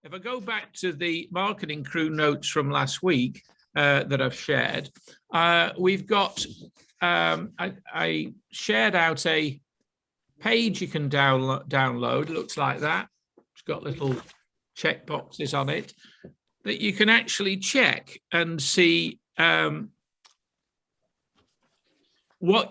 if I go back to the marketing crew notes from last week that I've shared, we've got, I shared out a page you can download, looks like that. It's got little check boxes on it that you can actually check and see what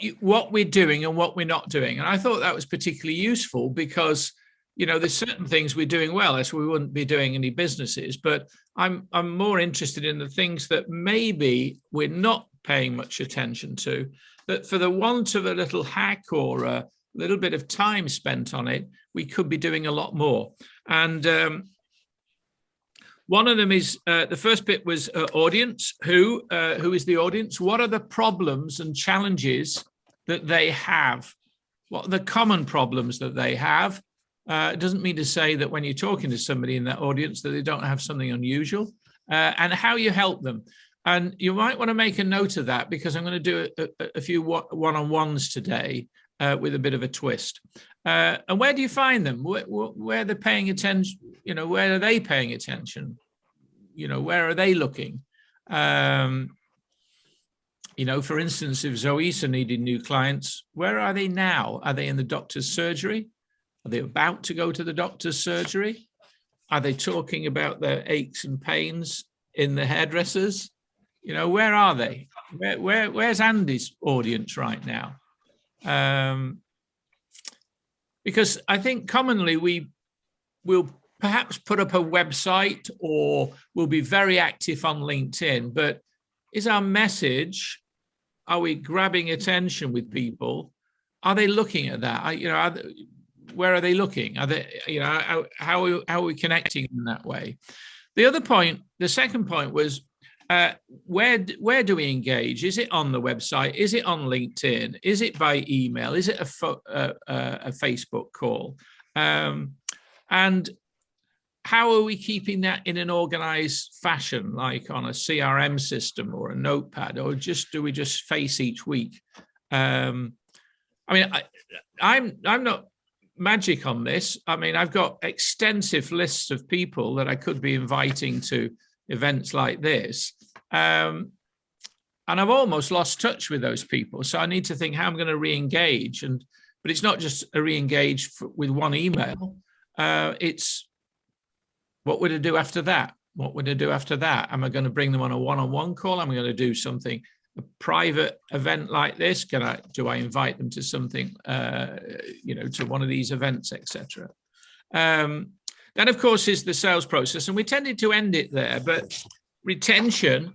we're doing and what we're not doing. And I thought that was particularly useful because, you know, there's certain things we're doing well, else we wouldn't be doing any businesses. But I'm more interested in the things that maybe we're not paying much attention to, that for the want of a little hack or a little bit of time spent on it, we could be doing a lot more. And one of them is, the first bit was audience. Who is the audience? What are the problems and challenges that they have? What are the common problems that they have? It doesn't mean to say that when you're talking to somebody in that audience that they don't have something unusual, and how you help them. And you might want to make a note of that because I'm going to do a few one-on-ones today with a bit of a twist. And where do you find them? Where they're paying attention? You know, where are they paying attention? You know, where are they looking? You know, for instance, if Zoisa needed new clients, where are they now? Are they in the doctor's surgery? Are they about to go to the doctor's surgery? Are they talking about their aches and pains in the hairdressers? You know, where are they? Where's Andy's audience right now? Because I think commonly we will perhaps put up a website or we'll be very active on LinkedIn, but is our message, are we grabbing attention with people? Are they looking at that? You know, where are they looking? Are they, you know, how are we connecting in that way? The other point, the second point was, where do we engage? Is it on the website? Is it on LinkedIn? Is it by email? Is it a Facebook call? And how are we keeping that in an organized fashion, like on a CRM system or a notepad, or do we just face each week? I mean, I'm not magic on this. I mean, I've got extensive lists of people that I could be inviting to events like this. And I've almost lost touch with those people. So I need to think how I'm going to re-engage. But it's not just a re-engage with one email. It's what would I do after that? What would I do after that? Am I going to bring them on a one-on-one call? Am I going to do something, a private event like this? Do I invite them to something, you know, to one of these events, etc. Then, of course, is the sales process. And we tended to end it there, but retention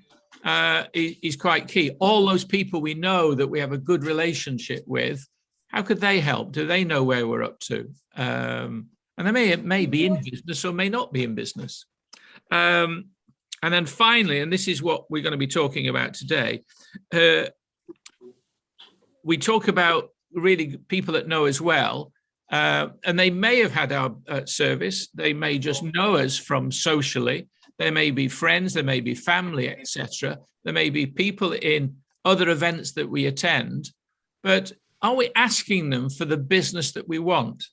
is quite key. All those people we know that we have a good relationship with, how could they help? Do they know where we're up to? And they may be in business or may not be in business. And then finally, and this is what we're going to be talking about today, we talk about really people that know us well. And they may have had our service. They may just know us from socially. There may be friends, there may be family, etc. There may be people in other events that we attend. But are we asking them for the business that we want?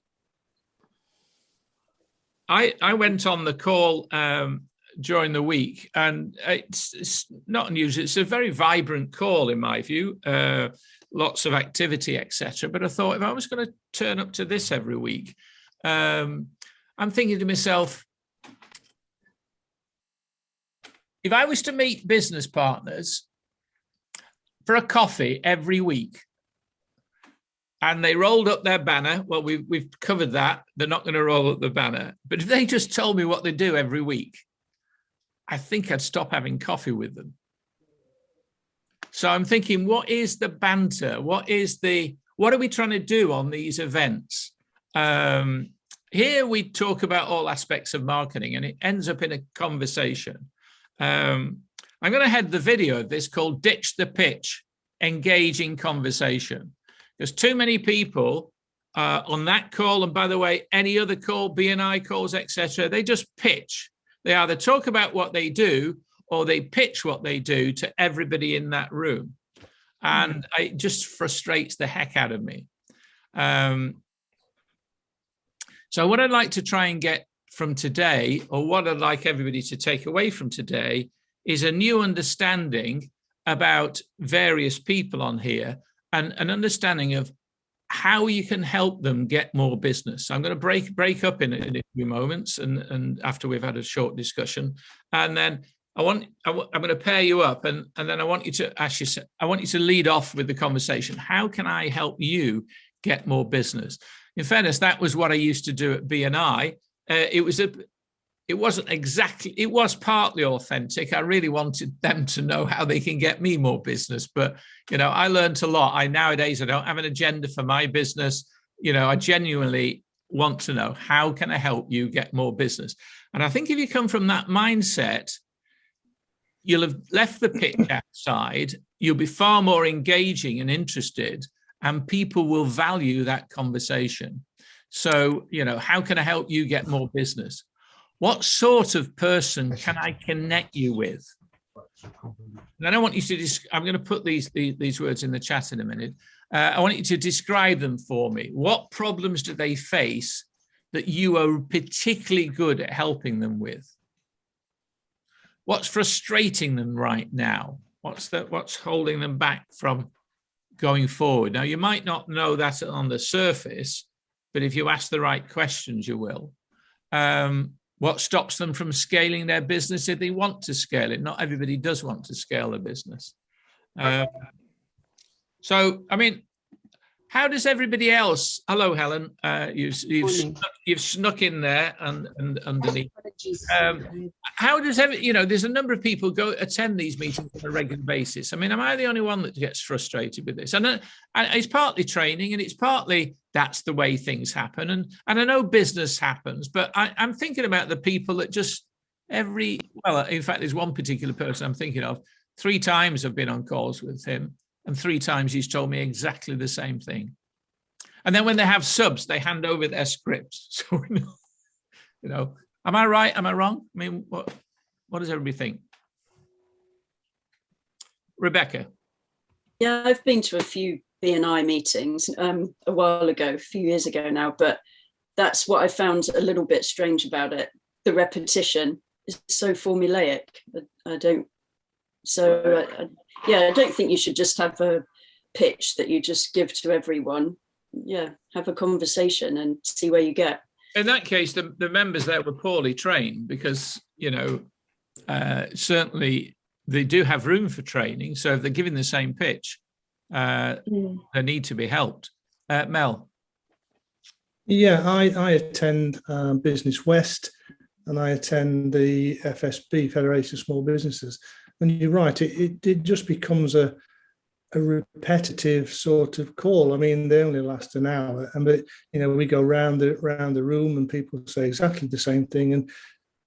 I went on the call during the week, and it's not unusual. It's a very vibrant call, in my view. Lots of activity, etc. But I thought if I was going to turn up to this every week, I'm thinking to myself, if I was to meet business partners for a coffee every week, and they rolled up their banner, well, we've covered that. They're not going to roll up the banner. But if they just told me what they do every week, I think I'd stop having coffee with them. So I'm thinking, what is the banter? What are we trying to do on these events? Here we talk about all aspects of marketing, and it ends up in a conversation. I'm going to head the video of this called Ditch the Pitch, Engaging Conversation. There's too many people on that call, and by the way, any other call, B&I calls, etc. They just pitch. They either talk about what they do or they pitch what they do to everybody in that room. And it just frustrates the heck out of me. So what I'd like to try and get from today, or what I'd like everybody to take away from today, is a new understanding about various people on here, and an understanding of how you can help them get more business. I'm going to break up in a few moments, and after we've had a short discussion, and then I'm going to pair you up, and then I want you to lead off with the conversation. How can I help you get more business? In fairness, that was what I used to do at BNI. It was partly authentic. I really wanted them to know how they can get me more business. But, I learned a lot. Nowadays, I don't have an agenda for my business. I genuinely want to know, how can I help you get more business? And I think if you come from that mindset, you'll have left the pitch outside. You'll be far more engaging and interested, and people will value that conversation. So, how can I help you get more business? What sort of person can I connect you with? And I want you to, I'm going to put these words in the chat in a minute. I want you to describe them for me. What problems do they face that you are particularly good at helping them with? What's frustrating them right now? What's holding them back from going forward? Now, you might not know that on the surface, but if you ask the right questions, you will. What stops them from scaling their business if they want to scale it? Not everybody does want to scale a business. How does everybody else? Hello, Helen. You've snuck in there and underneath. How does there's a number of people go attend these meetings on a regular basis. Am I the only one that gets frustrated with this? And it's partly training, and it's partly that's the way things happen. And I know business happens, but I'm thinking about the people that just in fact, there's one particular person I'm thinking of. 3 times I've been on calls with him, and 3 times he's told me exactly the same thing. And then when they have subs, they hand over their scripts. So, am I right? Am I wrong? What does everybody think? Rebecca? Yeah, I've been to a few BNI meetings a while ago, a few years ago now, but that's what I found a little bit strange about it. The repetition is so formulaic. I don't think you should just have a pitch that you just give to everyone. Yeah, have a conversation and see where you get. In that case, the members there were poorly trained, because, certainly they do have room for training. So if they're giving the same pitch, they need to be helped. Mel? Yeah, I attend Business West, and I attend the FSB, Federation of Small Businesses. And you're right, it just becomes a repetitive sort of call. They only last an hour, but we go round the room and people say exactly the same thing, and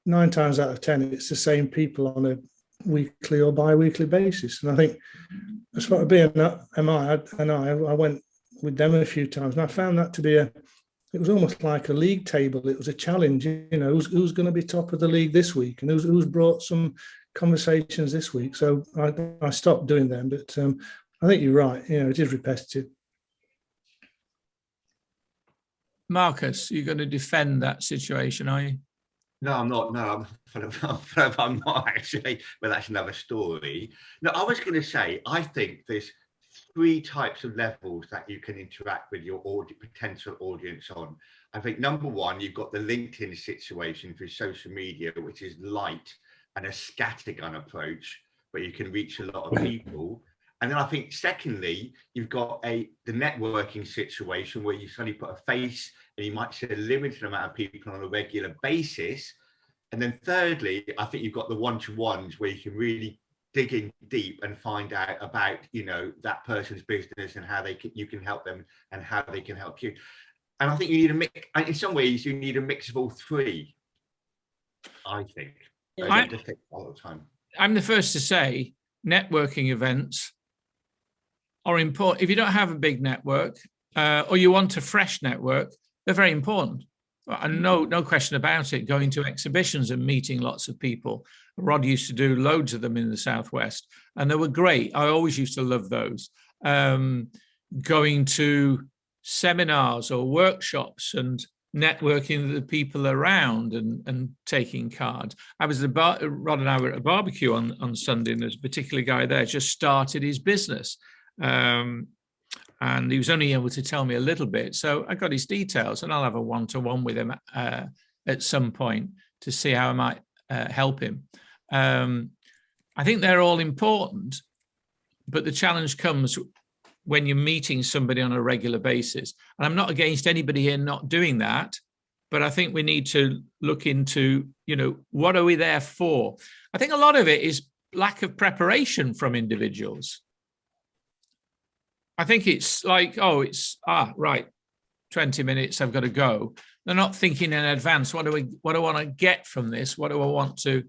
9 times out of 10 it's the same people on a weekly or bi-weekly basis. And I think, as far as being I went with them a few times, and I found that to be it was almost like a league table. It was a challenge, who's going to be top of the league this week, and who's brought some conversations this week. So I stopped doing them, but I think you're right. It is repetitive. Marcus, you're going to defend that situation, are you? No, I'm not. No, I'm not actually. Well, that's another story. No, I was going to say, I think there's 3 types of levels that you can interact with your potential audience on. I think number 1, you've got the LinkedIn situation through social media, which is light and a scattergun approach, but you can reach a lot of people. And then I think secondly, you've got the networking situation where you suddenly put a face and you might see a limited amount of people on a regular basis. And then thirdly, I think you've got the one-to-ones where you can really dig in deep and find out about, that person's business and how you can help them and how they can help you. And I think you need a mix. In some ways, you need a mix of all 3, I think. I'm the first to say networking events are important. If you don't have a big network or you want a fresh network, they're very important. And no question about it, going to exhibitions and meeting lots of people. Rod used to do loads of them in the Southwest, and they were great. I always used to love those. Going to seminars or workshops and networking the people around and taking cards. Rod and I were at a barbecue on Sunday, and there's a particular guy there just started his business. And he was only able to tell me a little bit. So I got his details, and I'll have a one-to-one with him at some point to see how I might help him. I think they're all important, but the challenge comes when you're meeting somebody on a regular basis. And I'm not against anybody here not doing that, but I think we need to look into, what are we there for? I think a lot of it is lack of preparation from individuals. I think it's like, right, 20 minutes, I've got to go. They're not thinking in advance, what do I want to get from this? What do I want to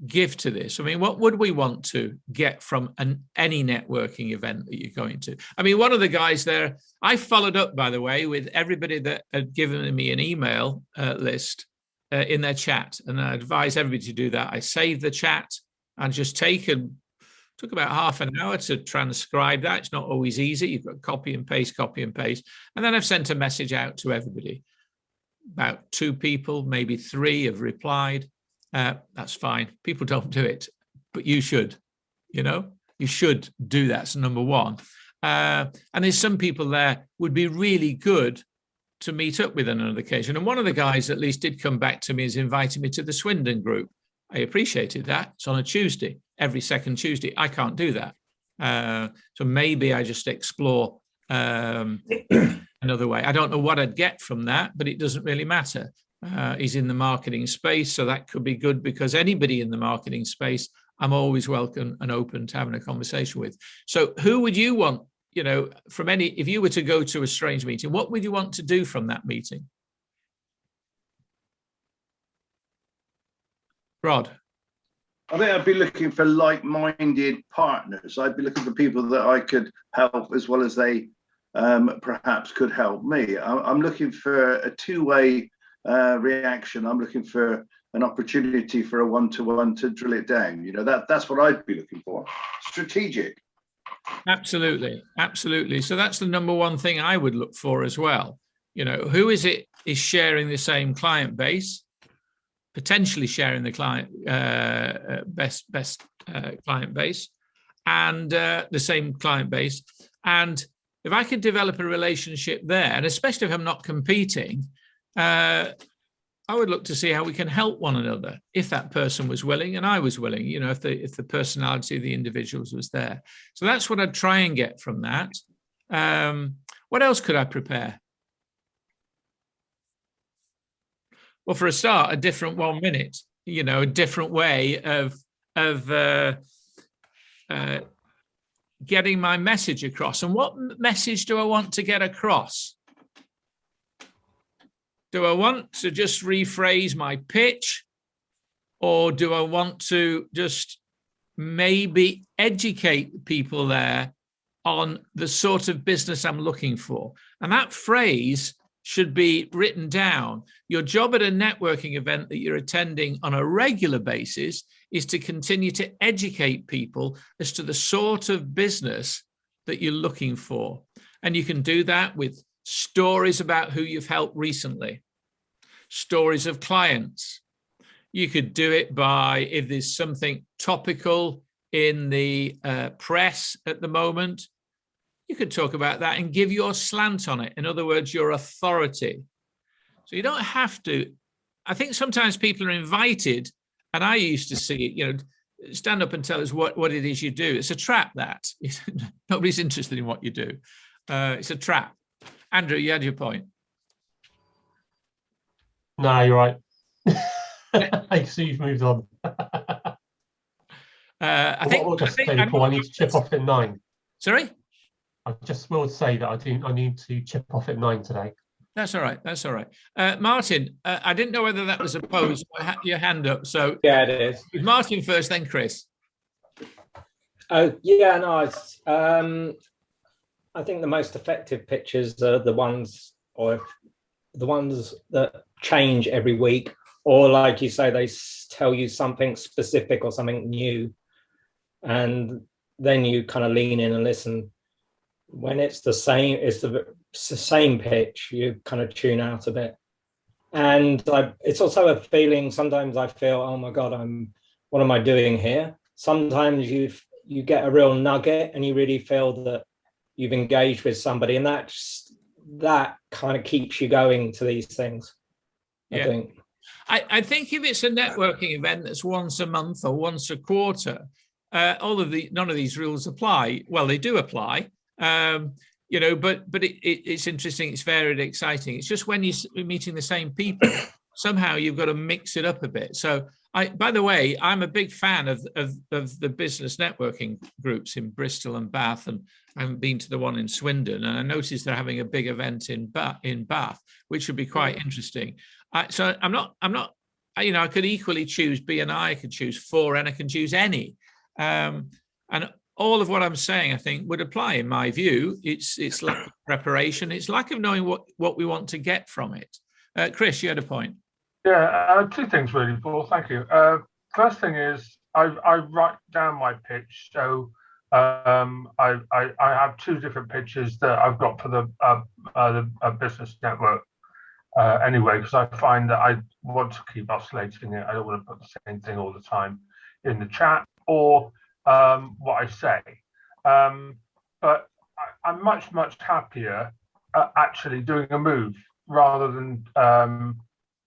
give to this? I mean, what would we want to get from any networking event that you're going to? I mean, one of the guys there, I followed up, by the way, with everybody that had given me an email list in their chat, and I advise everybody to do that. I saved the chat and just took about half an hour to transcribe that. It's not always easy. You've got copy and paste. And then I've sent a message out to everybody. About 2 people, maybe 3 have replied. That's fine. People don't do it, but you should, you should do that. So number one. And there's some people there would be really good to meet up with on another occasion. And one of the guys at least did come back to me as inviting me to the Swindon group. I appreciated that. It's on a Tuesday, every second Tuesday. I can't do that. So maybe I just explore another way. I don't know what I'd get from that, but it doesn't really matter. He's in the marketing space, so that could be good, because anybody in the marketing space, I'm always welcome and open to having a conversation with. So who would you want, from if you were to go to a strange meeting, what would you want to do from that meeting? Rod? I think I'd be looking for like-minded partners. I'd be looking for people that I could help as well as they perhaps could help me. I'm looking for a two-way reaction. I'm looking for an opportunity for a one-to-one to drill it down. That's what I'd be looking for. Strategic. Absolutely. So that's the number one thing I would look for as well. Who is sharing the same client base, potentially sharing the client best client base, and the same client base. And if I could develop a relationship there, and especially if I'm not competing, I would look to see how we can help one another, if that person was willing and I was willing, if the personality of the individuals was there. So that's what I'd try and get from that. What else could I prepare? Well, for a start, a different 1 minute, a different way of getting my message across. And what message do I want to get across? Do I want to just rephrase my pitch, or do I want to just maybe educate people there on the sort of business I'm looking for? And that phrase should be written down. Your job at a networking event that you're attending on a regular basis is to continue to educate people as to the sort of business that you're looking for. And you can do that with stories about who you've helped recently, stories of clients. You could do it by, if there's something topical in the press at the moment, you could talk about that and give your slant on it. In other words, your authority. So you don't have to. I think sometimes people are invited, and I used to see it, stand up and tell us what it is you do. It's a trap, that. Nobody's interested in what you do. It's a trap. Andrew, you had your point. No, you're right. I see you've moved on. I need to chip off at 9. Sorry? I just will say that I need to chip off at 9 today. That's all right. Martin, I didn't know whether that was opposed. Your hand up. So yeah, it is. Martin first, then Chris. Yeah, no. I think the most effective pitches are the ones that change every week, or like you say, they tell you something specific or something new, and then you kind of lean in and listen. When it's the same pitch, you kind of tune out a bit. And it's also a feeling, sometimes I feel, oh my God, what am I doing here? Sometimes you get a real nugget and you really feel that you've engaged with somebody, and that kind of keeps you going to these things, I think. I think if it's a networking event that's once a month or once a quarter, none of these rules apply. Well, they do apply, you know, but it's interesting, it's varied, exciting. It's just when you're meeting the same people, somehow you've got to mix it up a bit. So by the way, I'm a big fan of the business networking groups in Bristol and Bath, and I haven't been to the one in Swindon, and I noticed they're having a big event in Bath, which would be quite interesting. So I'm not, you know, I could equally choose BNI, I could choose 4N, I can choose any. And all of what I'm saying, I think, would apply in my view. It's lack of preparation, it's lack of knowing what we want to get from it. Chris, you had a point. Yeah, two things really, Paul. Thank you. First thing is I write down my pitch. So I have two different pitches that I've got for the business network. Anyway, because I find that I want to keep oscillating it. I don't want to put the same thing all the time in the chat or what I say. But I'm much happier actually doing a move rather than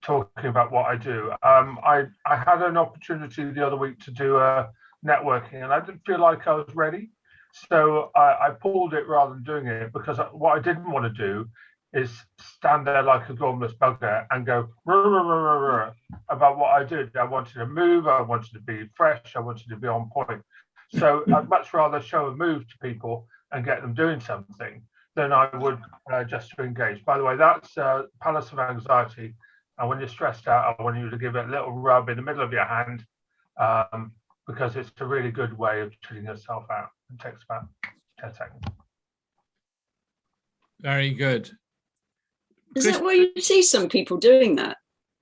talking about what I do. I had an opportunity the other week to do a networking, and I didn't feel like I was ready. So I pulled it rather than doing it, because what I didn't want to do is stand there like a gormless bugger and go rah, rah, rah, rah, rah, about what I did. I wanted to move, I wanted to be fresh, I wanted to be on point. So I'd much rather show a move to people and get them doing something than I would just to engage. By the way, that's Palace of Anxiety. And when you're stressed out, I want you to give it a little rub in the middle of your hand, because it's a really good way of chilling yourself out. It takes about 10 seconds. Very good. Is that why you see some people doing that?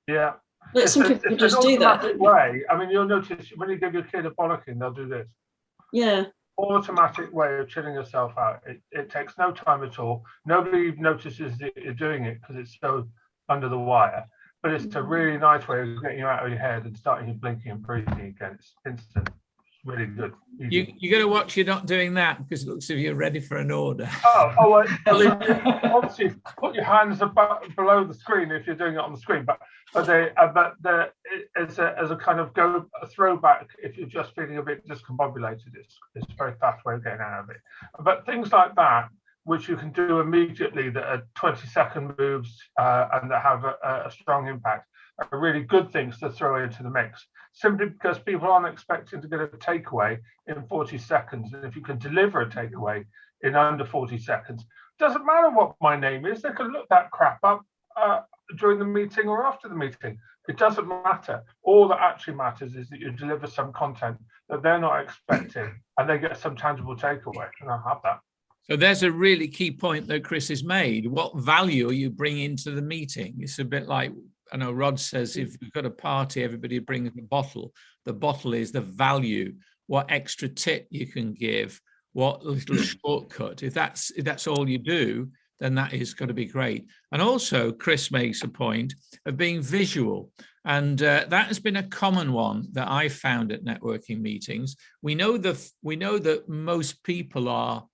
Yeah. Like some people just do that. Way. I mean, you'll notice when you give your kid a bollocking, they'll do this. Yeah. Automatic way of chilling yourself out. It takes no time at all. Nobody notices that you're doing it because it's so under the wire. But it's a really nice way of getting you out of your head and starting you blinking and breathing again. It's instant. It's really good. You got to watch you're not doing that, because it looks as if you're ready for an order. Obviously, put your hands below the screen if you're doing it on the screen. But as a kind of a throwback, if you're just feeling a bit discombobulated, it's a very fast way of getting out of it. But things like that, which you can do immediately, that are 20-second moves and that have a strong impact, are really good things to throw into the mix, simply because people aren't expecting to get a takeaway in 40 seconds. And if you can deliver a takeaway in under 40 seconds, doesn't matter what my name is, they can look that crap up during the meeting or after the meeting. It doesn't matter. All that actually matters is that you deliver some content that they're not expecting and they get some tangible takeaway, and I'll have that. So there's a really key point that Chris has made. What value are you bringing into the meeting? It's a bit like, I know Rod says, if you've got a party, everybody brings a bottle. The bottle is the value, what extra tip you can give, what little shortcut. If that's all you do, then that is going to be great. And also, Chris makes a point of being visual. And that has been a common one that I found at networking meetings. We know that most people are,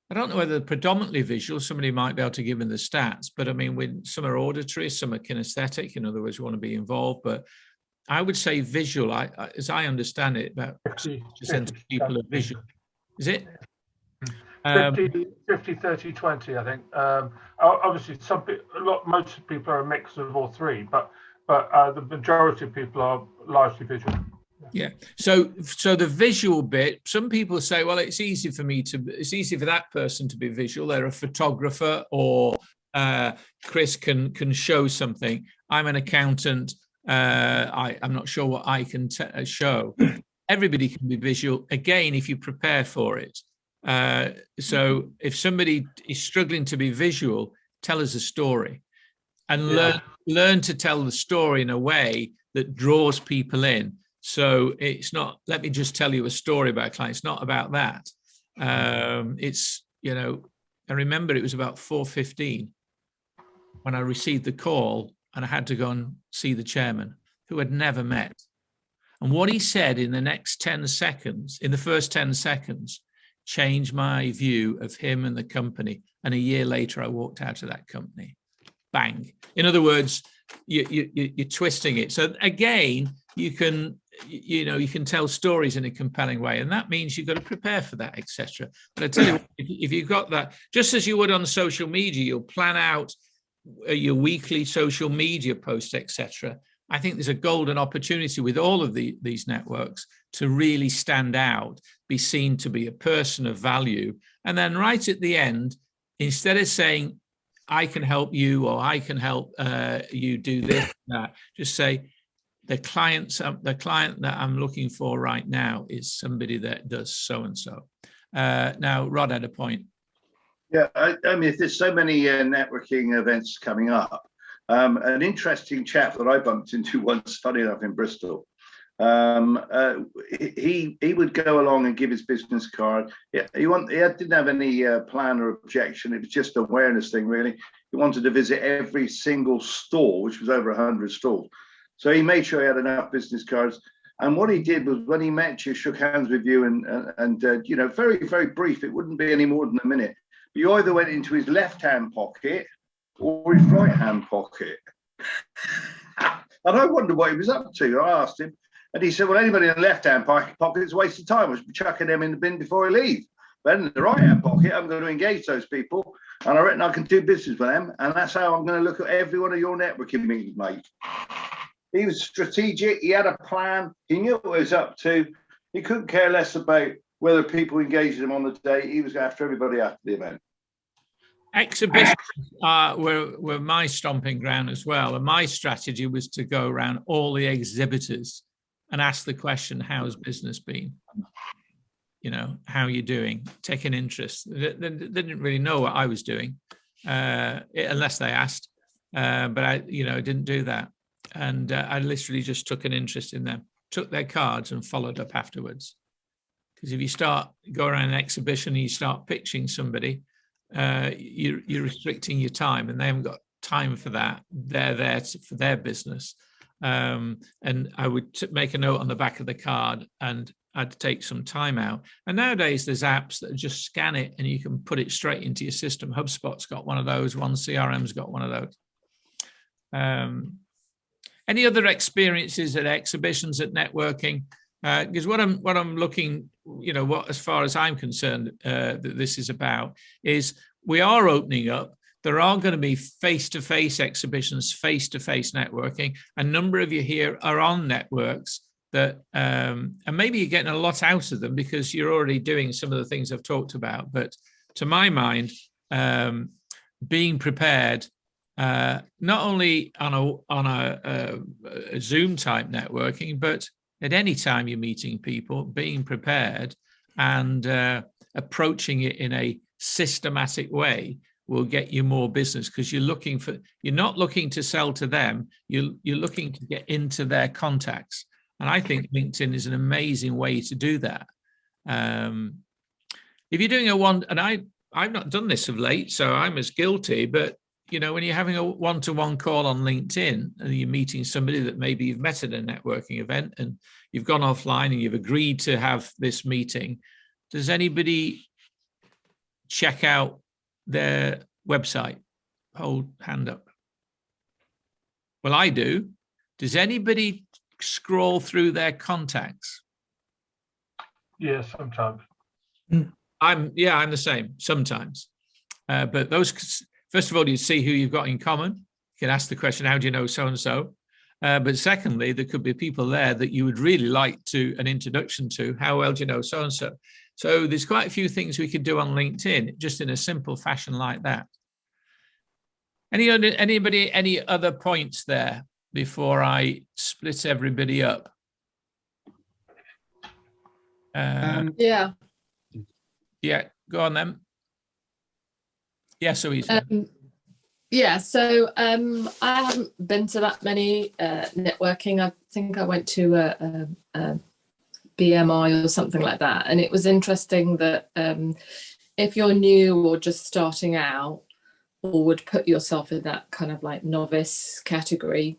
I don't know whether they're predominantly visual. Somebody might be able to give them the stats, but I mean, some are auditory, some are kinesthetic. In other words, you want to be involved. But I would say visual. As I understand it, about 50% of people are visual. Is it? 50, 30, 20, I think. Obviously, most people are a mix of all three, but the majority of people are largely visual. Yeah. So the visual bit, some people say, well, it's easy for that person to be visual. They're a photographer, or Chris can show something. I'm an accountant. I'm not sure what I can show. Everybody can be visual, again, if you prepare for it. So if somebody is struggling to be visual, tell us a story, and learn to tell the story in a way that draws people in. So it's not, let me just tell you a story about a client. It's not about that. It's, I remember it was about 4:15 when I received the call and I had to go and see the chairman, who had never met. And what he said in the next 10 seconds, in the first 10 seconds, changed my view of him and the company. And a year later, I walked out of that company. Bang. In other words, you're twisting it. So again, you can tell stories in a compelling way, and that means you've got to prepare for that, etc. But I tell you what, if you've got that, just as you would on social media, you'll plan out your weekly social media posts, etc. I think there's a golden opportunity with all of these networks to really stand out, be seen to be a person of value, and then right at the end, instead of saying, I can help you, or I can help you do this, that, just say, the client that I'm looking for right now is somebody that does so and so. Now, Rod had a point. Yeah, I mean, there's so many networking events coming up. An interesting chap that I bumped into once, funny enough, in Bristol. He would go along and give his business card. He didn't have any plan or objection. It was just an awareness thing, really. He wanted to visit every single stall, which was over 100 stalls. So he made sure he had enough business cards. And what he did was, when he met you, shook hands with you, and very, very brief. It wouldn't be any more than a minute. But you either went into his left-hand pocket or his right-hand pocket. And I wondered what he was up to. I asked him, and he said, well, anybody in the left-hand pocket is a waste of time. I should be chucking them in the bin before I leave. But in the right-hand pocket, I'm going to engage those people, and I reckon I can do business with them. And that's how I'm going to look at every one of your networking meetings, mate. He was strategic. He had a plan. He knew what he was up to. He couldn't care less about whether people engaged him on the day. He was after everybody after the event. Exhibitions were my stomping ground as well. And my strategy was to go around all the exhibitors and ask the question, how's business been? How are you doing? Take an interest. They didn't really know what I was doing unless they asked. But I didn't do that. And I literally just took an interest in them, took their cards and followed up afterwards. Because if you go around an exhibition and you start pitching somebody, you're restricting your time, and they haven't got time for that. They're there for their business. And I would make a note on the back of the card, and I'd take some time out. And nowadays there's apps that just scan it and you can put it straight into your system. HubSpot's got one of those. One CRM's got one of those. Any other experiences at exhibitions, at networking? Because what I'm looking, as far as I'm concerned, that this is about is we are opening up. There are going to be face-to-face exhibitions, face-to-face networking. A number of you here are on networks that, and maybe you're getting a lot out of them because you're already doing some of the things I've talked about. But to my mind, being prepared, not only on a Zoom type networking, but at any time you're meeting people, being prepared and approaching it in a systematic way will get you more business, because you're not looking to sell to them, you're looking to get into their contacts. And I think LinkedIn is an amazing way to do that. If you're doing and I've not done this of late, so I'm as guilty, but when you're having a one-to-one call on LinkedIn and you're meeting somebody that maybe you've met at a networking event and you've gone offline and you've agreed to have this meeting, does anybody check out their website? Hold hand up. Well, I do. Does anybody scroll through their contacts? Yeah, sometimes. I'm the same sometimes. But those, first of all, you see who you've got in common. You can ask the question, how do you know so-and-so? But secondly, there could be people there that you would really like an introduction to. How well do you know so-and-so? So there's quite a few things we could do on LinkedIn, just in a simple fashion like that. Anybody, any other points there before I split everybody up? Yeah, go on then. Yeah, so easy. So I haven't been to that many networking. I think I went to a BMI or something like that, and it was interesting that if you're new or just starting out, or would put yourself in that kind of like novice category,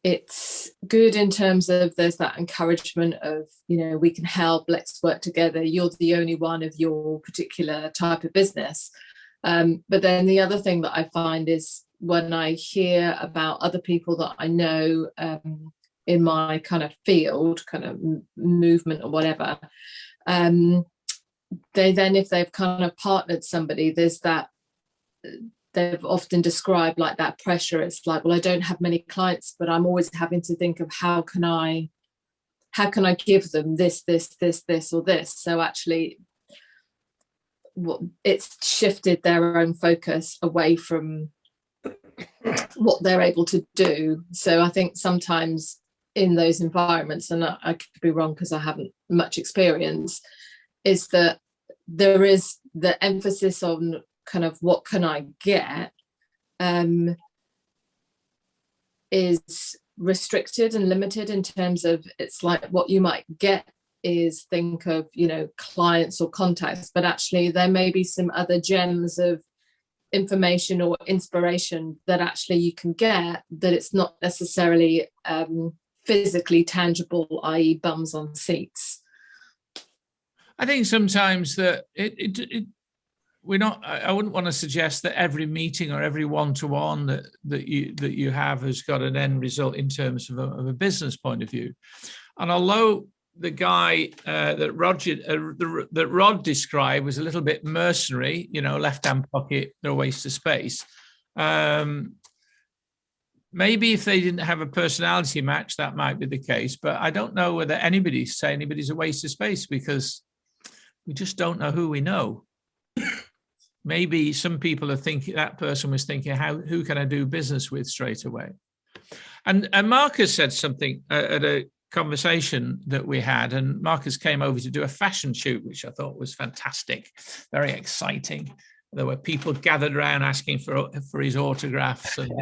it's good in terms of there's that encouragement of, you know, we can help, let's work together. You're the only one of your particular type of business. But then the other thing that I find is when I hear about other people that I know in my kind of field, kind of movement or whatever, they then, if they've kind of partnered somebody, there's that, they've often described like that pressure. It's like, well, I don't have many clients, but I'm always having to think of how can I give them this, or this. So actually, it's shifted their own focus away from what they're able to do. So I think sometimes in those environments, and I could be wrong because I haven't much experience, is that there is the emphasis on kind of what can I get is restricted and limited in terms of, it's like what you might get is think of, you know, clients or contacts, but actually there may be some other gems of information or inspiration that actually you can get, that it's not necessarily physically tangible, i.e. bums on seats. I think sometimes that I wouldn't want to suggest that every meeting or every one-to-one that you have has got an end result in terms of a business point of view. And although the guy that Rod described was a little bit mercenary, you know, left-hand pocket, no waste of space. Maybe if they didn't have a personality match, that might be the case. But I don't know whether anybody's a waste of space, because we just don't know who we know. Maybe some people are thinking, that person was thinking, who can I do business with straight away? And Marcus said something at a conversation that we had, and Marcus came over to do a fashion shoot, which I thought was fantastic, very exciting. There were people gathered around asking for his autographs, and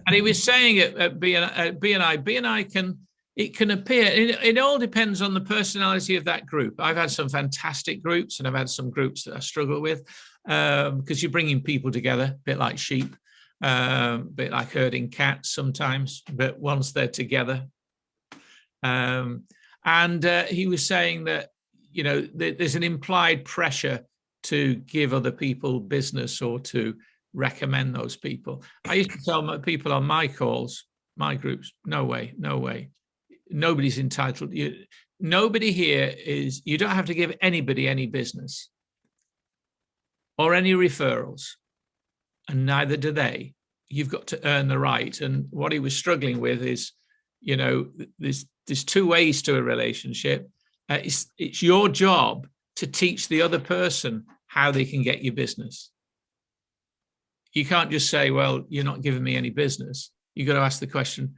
he was saying at BNI it can appear, it all depends on the personality of that group. I've had some fantastic groups, and I've had some groups that I struggle with, because you're bringing people together, a bit like sheep, a bit like herding cats sometimes, but once they're together. He was saying that, you know, there's an implied pressure to give other people business or to recommend those people. I used to tell people on my calls, my groups, no way. Nobody's entitled. Nobody here is, you don't have to give anybody any business or any referrals, and neither do they. You've got to earn the right. And what he was struggling with is, you know, there's two ways to a relationship. It's your job to teach the other person how they can get you business. You can't just say, well, you're not giving me any business. You've got to ask the question,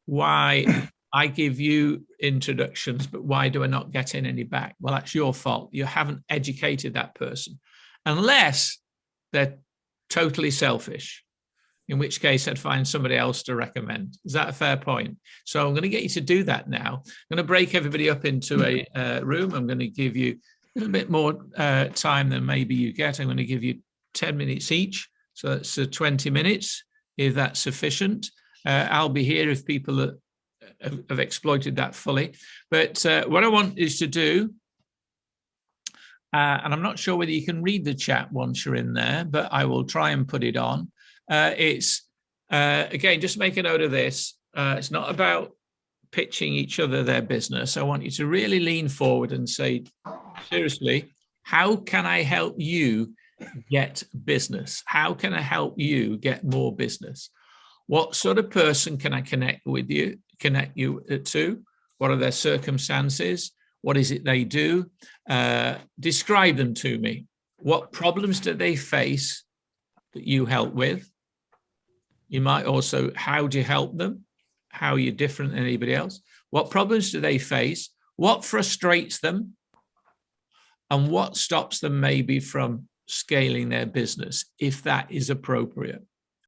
why I give you introductions, but why do I not get in any back? Well, that's your fault. You haven't educated that person, unless they're totally selfish, in which case I'd find somebody else to recommend. Is that a fair point? So I'm going to get you to do that now. I'm going to break everybody up into a room. I'm going to give you a little bit more time than maybe you get. I'm going to give you 10 minutes each. So that's 20 minutes, if that's sufficient. I'll be here if people have exploited that fully. But what I want is to do, and I'm not sure whether you can read the chat once you're in there, but I will try and put it on. It's, again, just make a note of this. It's not about pitching each other their business. I want you to really lean forward and say, seriously, how can I help you get business? How can I help you get more business? What sort of person can I connect you to? What are their circumstances? What is it they do? Describe them to me. What problems do they face that you help with? You might also, how do you help them? How are you different than anybody else? What problems do they face? What frustrates them? And what stops them maybe from scaling their business, if that is appropriate?